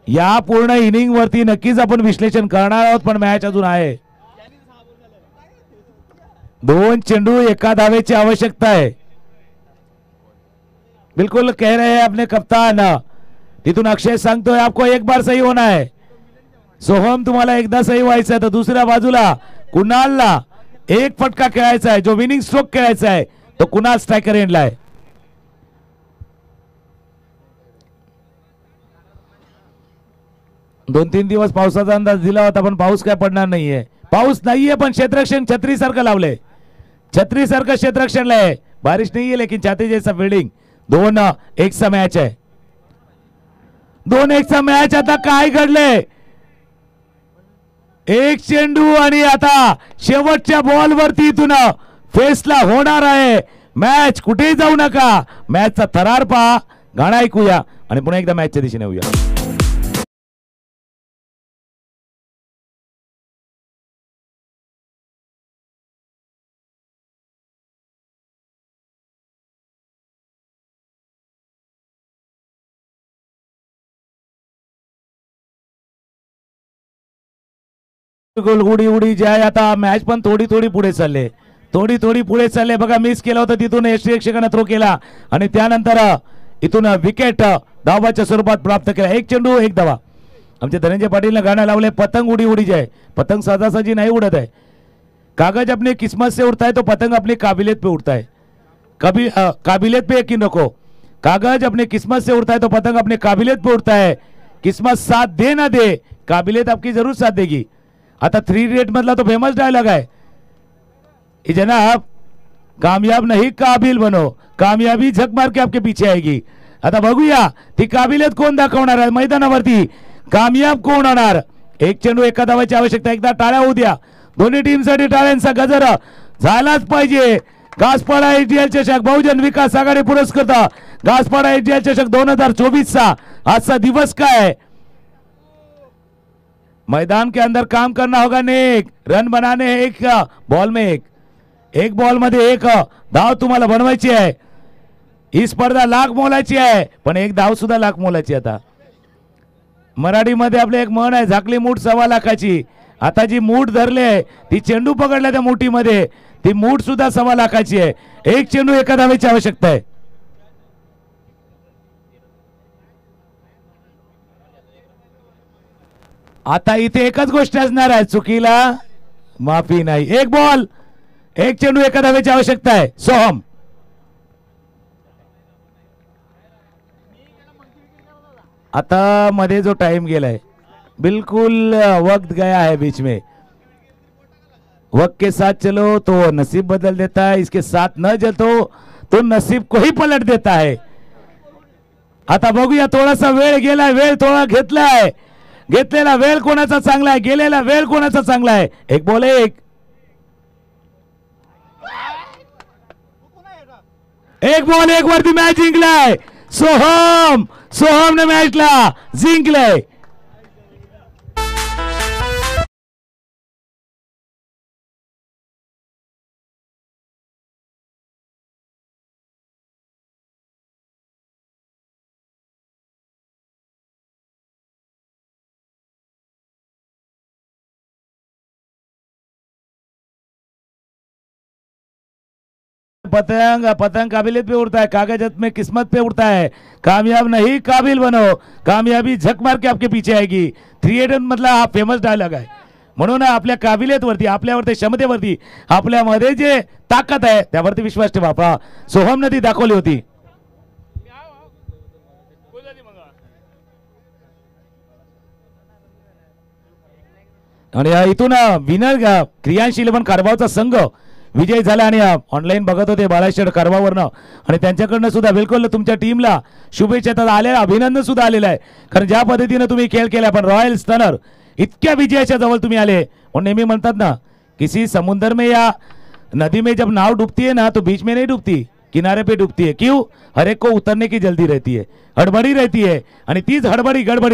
या पूर्ण इनिंग वरती नक्कीच आपण विश्लेषण करणार आहोत, पण मॅच अजून आहे। 2 चेंडू एका धावेची आवश्यकता है। बिल्कुल कह रहे हैं अपने कप्तान, तिथून अक्षय सांगतोय आपको एक बार सही होना है। सोहम तुम्हाला एकदा सही व्हायचं आहे, तर दुसऱ्या बाजूला कुणालला एक फटका खेळायचा आहे, जो विनिंग स्ट्रोक खेळायचा आहे तो कुणाल स्ट्रायकर एंडला आहे। 2-3 दिवस पावसाचा अंदाज दिला होता, पण पाऊस काय पडणार नाहीये। पाऊस नाहीये पण क्षेत्ररक्षण छत्री सारखं लावलंय, छत्री सारखं क्षेत्ररक्षण आहे। बारिश नहीं है लेकिन छाती जैसा फील्डिंग। 2-1 चा मॅच आहे, 2-1 चा मॅच। आता काय घडले, एक चेंडू आणि आता शेवटच्या बॉल वरती इथून फेसला होणार आहे मॅच। कुठेही जाऊ नका, मॅचचा थरार पहा, गाणं ऐकूया आणि पुन्हा एकदा मॅचच्या दिशेने येऊया। उडी उडी जाय। आता मॅच पण थोडी थोडी पुढे चालले, थोडी थोडी पुढे चालले बघा। मिस केला होता तिथून यष्टीरक्षकाने थ्रो केला आणि त्यानंतर इथून विकेट धावाच्या स्वरूपात प्राप्त केला। 1 चेंडू 1 धावा। आमचे धनंजय पाटील गाणं लावले, पतंग उडी उडी जाए। पतंग साजासाजी नहीं उड़ता है, कागज अपनी किस्मत से उड़ता है तो पतंग अपनी काबिलियत पे उड़ता है। कभी काबिलियत पे यकीन रखो, कागज अपनी किस्मत से उड़ता है तो पतंग अपनी काबिलियत पे उड़ता है। किस्मत साथ दे ना दे, काबिलियत आपकी जरूर साथ देगी। आता 3 इडियट मधला तो फेमस डायलॉग है कि जनाब कामयाब नहीं काबिल बनो, कामयाबी झक मार के आपके पीछे आएगी। आता बघूया ती काबिलियत कोण दाखवणार आहे मैदानावरती, कामयाब कोण होणार। 1 चेंडू 1 धावाची आवश्यकता। एकदा टाळ्या होऊ द्या, दोन्ही टीमसाठी टाळ्यांचा गजर झालाच पाहिजे। घासपाडा एचडीएल चषक बहुजन विकास आघाडी पुरस्कृत घासपाडा एचडीएल चषक 2024 चा आजचा दिवस काय है। मैदान के अंदर काम करना होगा नेक, रन बनाने हैं एक बॉल में एक बॉल मध्ये 1 धाव तुम्हाला बनवायची आहे। ही स्पर्धा लाख मोलाची आहे, पण 1 धाव सुद्धा लाख मोलाची। आता मराठी मध्ये आपले एक म्हण आहे, झाकली मूठ 1.25 लाखाची। आता जी मूठ धरले ती चेंडू पकडला त्या मुठीमध्ये, ती मूठ सुद्धा 1.25 लाखाची आहे। 1 चेंडू 1 धावेची आवश्यकता आहे। आता इथे एकच गोष्ट असणार आहे, चुकीला माफी नाही। 1 बॉल 1 चेंडू 1 धावेची आवश्यकता आहे। सोहम आता मध्ये जो टाइम गेलाय, बिल्कुल वक्त गया है बीच में। वक्त के साथ चलो तो नसीब बदल देता है, इसके साथ न चलो तो नसीब को ही पलट देता है। आता बघूया, थोडासा वेळ गेलाय, वेळ थोडा घेतलाय, घेतलेला वेळ कोणाचा चांगला आहे, गेलेला वेळ कोणाचा चांगला आहे। 1 बॉल 1 बॉल 1 वरती मॅच जिंकलाय सोहम ने मॅचला जिंकलाय। पतंग काबिलियत पे उड़ता है, कागज में किस्मत पे उड़ता है। कामयाब नहीं काबिल बनो, कामयाबी झक मार के आपके पीछे आएगी। 3 मधला हा फेमस डायलॉग आहे। म्हणून आपल्या काबिलियतवरती, आपल्यावरती क्षमतेवरती, आपल्यामध्ये जे ताकद आहे त्यावरती विश्वास ठेवा। सोहमने ती दाखवली होती। आणि इथून विनर क्रियाशील पण कारवावचा संघ विजय झाला। आणि ऑनलाईन बघत होते बाळाशेठ कारवावरनं, आणि त्यांच्याकडनं सुद्धा बिलकुल तुमच्या टीमला शुभेच्छा आलेल्या, अभिनंदन सुद्धा आलेलं आहे। कारण ज्या पद्धतीने तुम्ही खेळ केला, पण रॉयल स्टनर इतक्या विजयाच्या जवळ तुम्ही आले। और नेहमी म्हणतात ना, किसी समुद्र में या नदी में जब नाव डूबती है ना, तो बीच में नहीं डूबती, किनारे पे डूबती है। क्यों? हर एक को उतरने की जल्दी रहती है, हड़बड़ी रहती है, आणि तीच हड़बड़ी गड़बड़ी